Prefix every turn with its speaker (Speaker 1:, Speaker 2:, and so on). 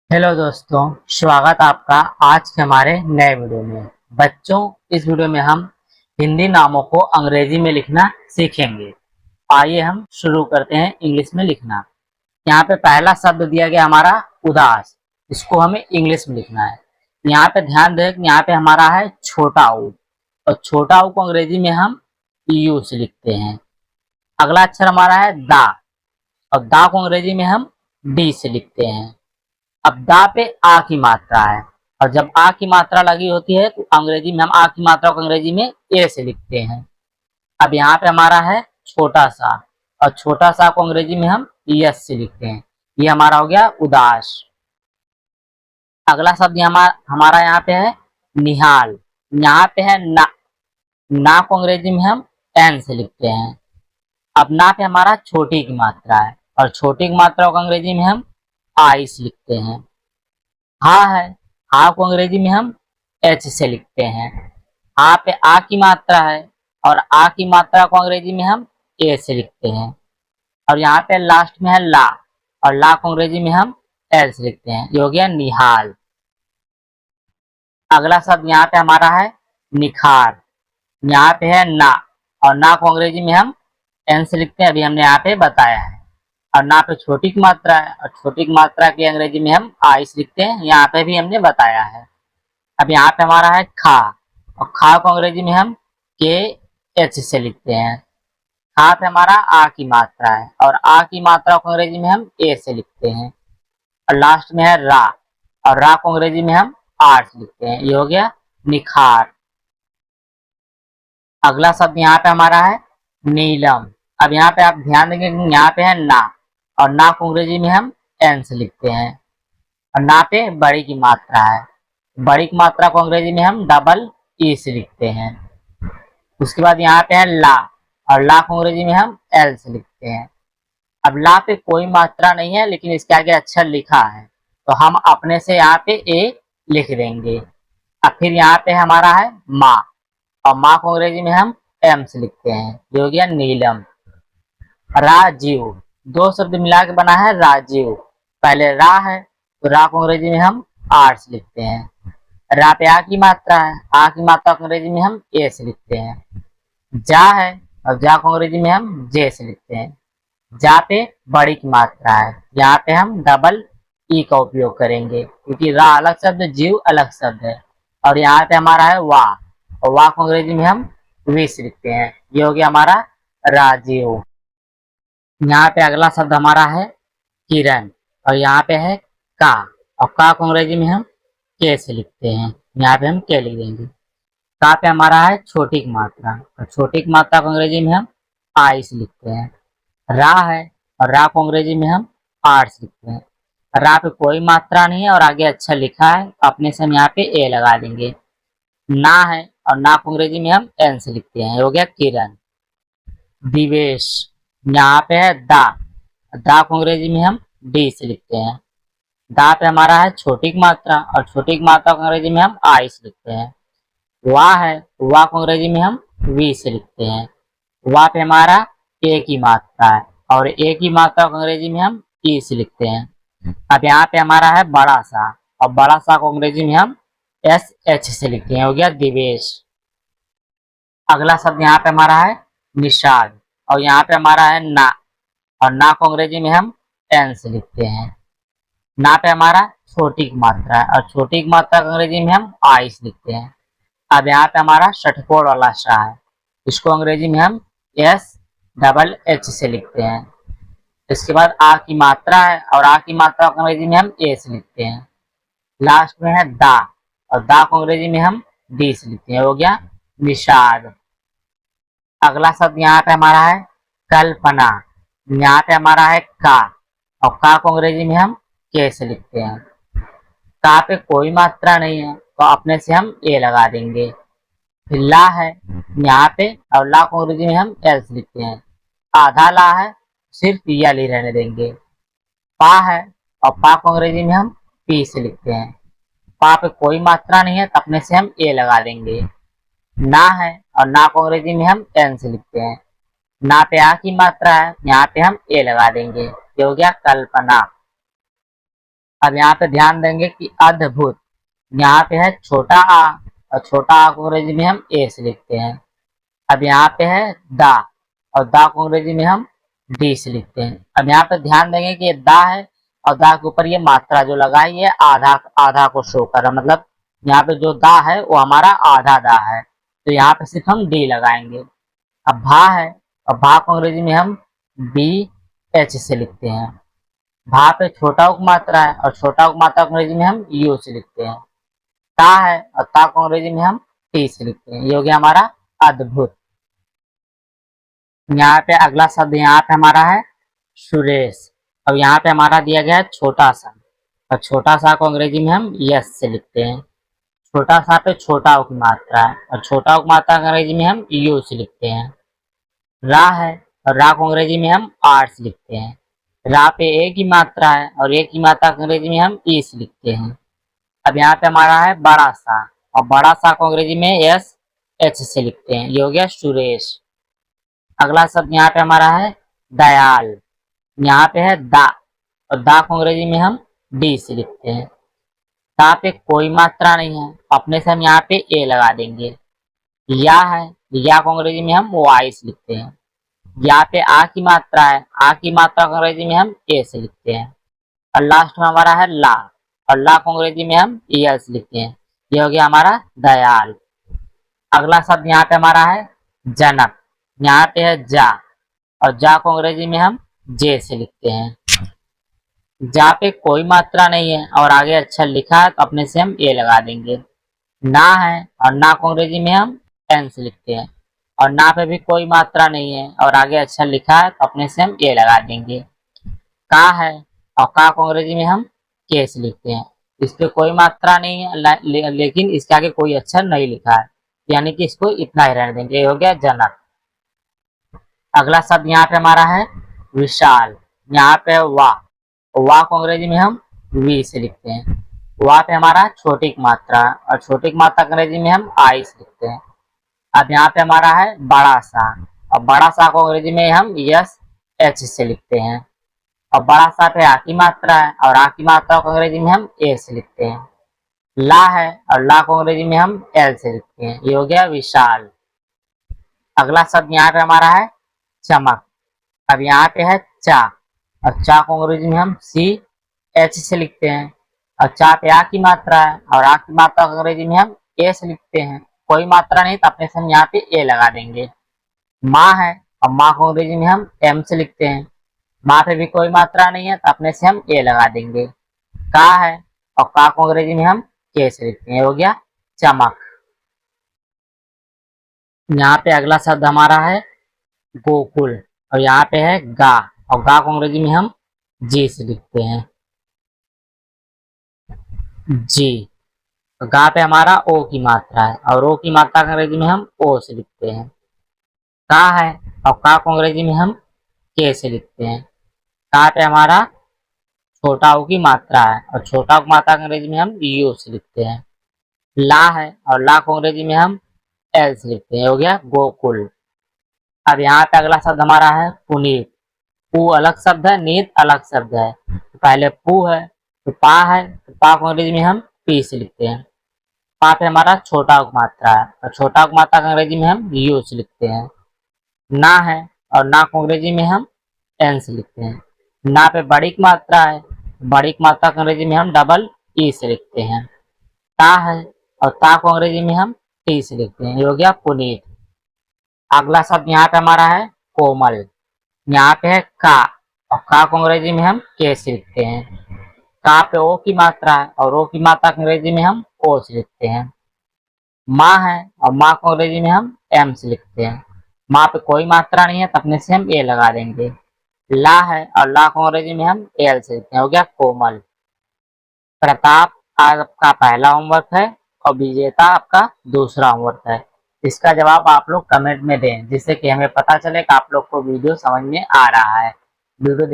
Speaker 1: Hello दोस्तों, स्वागत आपका आज के हमारे नए वीडियो में। बच्चों, इस वीडियो में हम हिंदी नामों को अंग्रेजी में लिखना सीखेंगे। आइए हम शुरू करते हैं इंग्लिश में लिखना। यहाँ पे पहला शब्द दिया गया हमारा उदास। इसको हमें इंग्लिश में लिखना है। यहाँ पे ध्यान दें कि यहाँ पे हमारा है छोटा ऊ, और छोटा ऊ को अंग्रेजी में हम यू से लिखते हैं। अगला अक्षर हमारा है दा, और दा को अंग्रेजी में हम डी से लिखते हैं। अब दा पे आ की मात्रा है, और जब आ की मात्रा लगी होती है तो अंग्रेजी में हम आ की मात्रा को अंग्रेजी में ए से लिखते हैं। अब यहाँ पे हमारा है छोटा सा, और छोटा सा को अंग्रेजी में हम यस से लिखते हैं। ये हमारा हो गया उदास। अगला शब्द हमारा यहाँ पे है निहाल। यहाँ पे है ना, ना को अंग्रेजी में हम एन से लिखते हैं। अब ना पे हमारा छोटी की मात्रा है, और छोटी की मात्रा को अंग्रेजी में हम आई से लिखते हैं। हा है, हा को अंग्रेजी में हम एच से लिखते हैं। हा पे आ की मात्रा है, और आ की मात्रा को अंग्रेजी में हम ए से लिखते हैं। और यहाँ पे लास्ट में है ला, और ला को अंग्रेजी में हम एल से लिखते हैं। ये हो गया निहाल। अगला शब्द यहाँ पे हमारा है निखार। यहाँ पे है ना, और ना को अंग्रेजी में हम एन से लिखते हैं, अभी हमने यहाँ पे बताया है। और ना पे छोटी की मात्रा है, और छोटी की मात्रा की अंग्रेजी में हम आई से लिखते हैं, यहाँ पे भी हमने बताया है। अब यहाँ पे हमारा है खा, और खा को अंग्रेजी में हम के एच से लिखते हैं। खा पे हमारा आ की मात्रा है, और आ की मात्रा को अंग्रेजी में हम ए से लिखते हैं। और लास्ट में है रा, और रा को अंग्रेजी में हम आर से लिखते हैं। ये हो गया निखार। अगला शब्द यहाँ पे हमारा है नीलम। अब यहाँ पे आप ध्यान देंगे कि यहाँ पे है ना, और ना को अंग्रेजी में हम एन से लिखते हैं। और ना पे बड़ी की मात्रा है, बड़ी की मात्रा को अंग्रेजी में हम डबल ई से लिखते हैं। उसके बाद यहाँ पे है ला, और ला को अंग्रेजी में हम एल से लिखते हैं। अब ला पे कोई मात्रा नहीं है, लेकिन इसके आगे अक्षर लिखा है, तो हम अपने से यहाँ पे ए लिख देंगे। अब फिर यहाँ पे हमारा है माँ, और माँ को अंग्रेजी में हम एम से लिखते हैं। ये हो गया नीलम। राजीव, दो शब्द मिला के बना है राजीव। पहले रा है, तो रा को अंग्रेजी में हम आर से लिखते हैं। रा पे आ की मात्रा है, आ की मात्रा को अंग्रेजी में हम ए से लिखते हैं। जा है, और जा को अंग्रेजी में हम जे से लिखते हैं। जा पे बड़ी की मात्रा है, यहाँ पे हम डबल ई का उपयोग करेंगे, क्योंकि रा अलग शब्द, जीव अलग शब्द है। और यहाँ पे हमारा है वाह, और वाह को अंग्रेजी में हम वी से लिखते हैं। ये हो गया हमारा राजीव। यहाँ पे अगला शब्द हमारा है किरण, और यहाँ पे है का, और का को अंग्रेजी में हम के से लिखते हैं। यहाँ पे हम के लिख देंगे। का पे हमारा है छोटी की मात्रा, और छोटी की मात्रा को अंग्रेजी में हम आई से लिखते हैं। रा है, और रा को अंग्रेजी में हम आर से लिखते हैं। रा पे कोई मात्रा नहीं है, और आगे अच्छा लिखा है, तो अपने से हम यहाँ पे ए लगा देंगे। ना है, और ना को अंग्रेजी में हम एन से लिखते हैं। हो गया किरण। दिवेश, यहाँ पे है दा, दा को अंग्रेजी में हम डी से लिखते हैं। दा पे हमारा है छोटी की मात्रा, और छोटी की मात्रा को अंग्रेजी में हम आई से लिखते हैं। वाह है, वाह को अंग्रेजी में हम वी से लिखते हैं। वाह पे हमारा ए की मात्रा है, और ए की मात्रा को अंग्रेजी में हम ई से लिखते हैं। अब यहाँ पे हमारा है बड़ा सा, और बड़ा सा को अंग्रेजी में हम एस एच से लिखते हैं। हो गया दिवेश। अगला शब्द यहाँ पे हमारा है निषाद, और यहाँ पे हमारा है ना, और ना को अंग्रेजी में हम एन से लिखते हैं। ना पे हमारा छोटी की मात्रा है, और छोटी की मात्रा को अंग्रेजी में हम आई से लिखते हैं। अब यहाँ पे हमारा षठकोण वाला शाह है, इसको अंग्रेजी में हम एस डबल एच से लिखते हैं। इसके बाद आ की मात्रा है, और आ की मात्रा को अंग्रेजी में हम ए से लिखते हैं। लास्ट में है दा, और दा को अंग्रेजी में हम डी से लिखते हैं। हो गया निषाद। अगला शब्द यहाँ पे हमारा है कल्पना। यहाँ पे हमारा है का, और का को अंग्रेजी में हम के से लिखते हैं। का पे कोई मात्रा नहीं है, तो अपने से हम ए लगा देंगे। फिर ला है यहाँ पे, और ला को अंग्रेजी में हम एल से लिखते हैं। आधा ला है, सिर्फ यल ही रहने देंगे। पा है, और पा को अंग्रेजी में हम पी से लिखते हैं। पा पे कोई मात्रा नहीं है, तो अपने से हम ए लगा देंगे। ना है, और ना को अंग्रेजी में हम एन से लिखते हैं। ना पे आ की मात्रा है, यहाँ पे हम ए लगा देंगे। ये हो गया कल्पना। अब यहाँ पे ध्यान देंगे कि अद्भुत, यहाँ पे है छोटा आ, और छोटा आ को अंग्रेजी में हम ए से लिखते हैं। अब यहाँ पे है दा, और दा को अंग्रेजी में हम डी से लिखते हैं। अब यहाँ पे ध्यान देंगे कि ये दा है, और दा के ऊपर ये मात्रा जो लगाई है आधा आधा को शो कर रहा, मतलब यहाँ पे जो दा है वो हमारा आधा दा है, तो यहाँ पे सिर्फ हम डी लगाएंगे। अब भा है, और भा को अंग्रेजी में हम बी एच से लिखते हैं। भा पे छोटा उक मात्रा है, और छोटा उक मात्रा को अंग्रेजी में हम यू से लिखते हैं। ता है, और ता को अंग्रेजी में हम टी से लिखते हैं। ये हो गया हमारा अद्भुत। यहाँ पे अगला शब्द यहाँ पे हमारा है सुरेश। अब यहाँ पे हमारा दिया गया है छोटा सा, और छोटा सा को अंग्रेजी में हम यस से लिखते हैं। छोटा सा पे छोटा उक मात्रा है, और छोटा उक मात्रा को अंग्रेजी में हम यू से लिखते हैं। रा है, और रा को अंग्रेजी में हम आर से लिखते हैं। रा पे एक ही मात्रा है, और एक ही मात्रा को अंग्रेजी में हम ई से लिखते हैं। अब यहाँ पे हमारा है बड़ा सा, और बड़ा सा को अंग्रेजी में एस एच से लिखते हैं। ये हो गया सुरेश। अगला शब्द यहाँ पे हमारा है दयाल। यहाँ पे है दा, और दा को अंग्रेजी में हम डी से लिखते हैं। दा पे कोई मात्रा नहीं है, अपने से हम यहाँ पे ए लगा देंगे। या है, या को अंग्रेजी में हम वाई से लिखते हैं। यहाँ पे आ की मात्रा है, आ की मात्रा को अंग्रेजी में हम ए से लिखते हैं। और लास्ट में हमारा है ला, और ला को अंग्रेजी में हम यल से लिखते हैं। ये हो गया हमारा दयाल। अगला शब्द यहाँ पे हमारा है जनक। यहाँ पे है जा, और जा को अंग्रेजी में हम जे से लिखते हैं। जा पे कोई मात्रा नहीं है, और आगे अक्षर लिखा है तो अपने से हम ए लगा देंगे। ना है, और ना को अंग्रेजी में हम एन से लिखते हैं। और ना पे भी कोई मात्रा नहीं है, और आगे अक्षर लिखा है तो अपने से हम ए लगा देंगे। का है, और का को अंग्रेजी में हम के से लिखते हैं। इस पे कोई मात्रा नहीं है, लेकिन इसके आगे कोई अक्षर नहीं लिखा है, यानी कि इसको इतना ही रहने देंगे। ये हो गया जनक। अगला शब्द यहाँ पे हमारा है विशाल। यहाँ पे वाह, वाह को अंग्रेजी में हम वी से लिखते हैं। वाह पे हमारा छोटी मात्रा, और छोटी मात्रा अंग्रेजी में हम आई से लिखते हैं। अब यहाँ पे हमारा है बड़ा सा, और बड़ा सा को अंग्रेजी में हम यस एच से लिखते हैं। और बड़ा सा पे आ की मात्रा है, और आ की मात्रा को अंग्रेजी में हम ए से लिखते हैं। ला है, और ला को अंग्रेजी में हम एल से लिखते हैं। ये हो गया विशाल। अगला शब्द यहाँ पे हमारा है चमक। अब यहाँ पे है चा, और चा को अंग्रेजी में हम सी एच से लिखते हैं। और चा पे आ की मात्रा है, और आ की मात्रा को अंग्रेजी में हम ए से लिखते हैं। कोई मात्रा नहीं तो अपने से हम यहाँ पे ए लगा देंगे। माँ है, और माँ को अंग्रेजी में हम एम से लिखते हैं। माँ पे भी कोई मात्रा नहीं है तो अपने से हम ए लगा देंगे। का है, और का को अंग्रेजी में हम के से लिखते हैं। हो गया चमक। यहाँ पे अगला शब्द हमारा है गोकुल, और यहाँ पे है गा, और गा को अंग्रेजी में हम जी से लिखते हैं। जी। तो गा पे हमारा ओ की मात्रा है, और ओ की मात्रा को अंग्रेजी में हम ओ से लिखते हैं। का है, और का को अंग्रेजी में हम के से लिखते हैं। का पे हमारा छोटा ओ की मात्रा है, और छोटा ओ की मात्रा को अंग्रेजी में हम यू से लिखते हैं। ला है, और ला को अंग्रेजी में हम एल से लिखते हैं। हो गया गोकुल। अब यहाँ पे अगला शब्द हमारा है पुनीत। पू अलग शब्द है, नीत अलग शब्द है। तो पहले पू है, तो पा है, तो पा को अंग्रेजी में हम पी से लिखते हैं। पा पे हमारा छोटा उक मात्रा है, और छोटा उक मात्रा को अंग्रेजी में हम यू से लिखते हैं। ना है, और ना को अंग्रेजी में हम एन से लिखते हैं। ना पे बड़ी मात्रा है, बड़ी मात्रा को अंग्रेजी में हम डबल ई से लिखते हैं। ता है, और ता को अंग्रेजी में हम टी से लिखते हैं। ये हो गया पुनीत। अगला शब्द यहाँ पे हमारा है कोमल। यहाँ पे है का, और का को अंग्रेजी में हम के से लिखते हैं। का पे ओ की मात्रा है, और ओ की मात्रा को अंग्रेजी में हम ओ से लिखते हैं। माँ है, और माँ को अंग्रेजी में हम एम से लिखते हैं। माँ पे कोई मात्रा नहीं है तो अपने से हम ए लगा देंगे। ला है, और ला को अंग्रेजी में हम एल से लिखते हैं। हो गया कोमल। प्रताप आज आपका पहला होमवर्क है, और विजेता आपका दूसरा होमवर्क है। इसका जवाब आप लोग कमेंट में दें, जिससे कि हमें पता चले कि आप लोग को वीडियो समझ में आ रहा है। वीडियो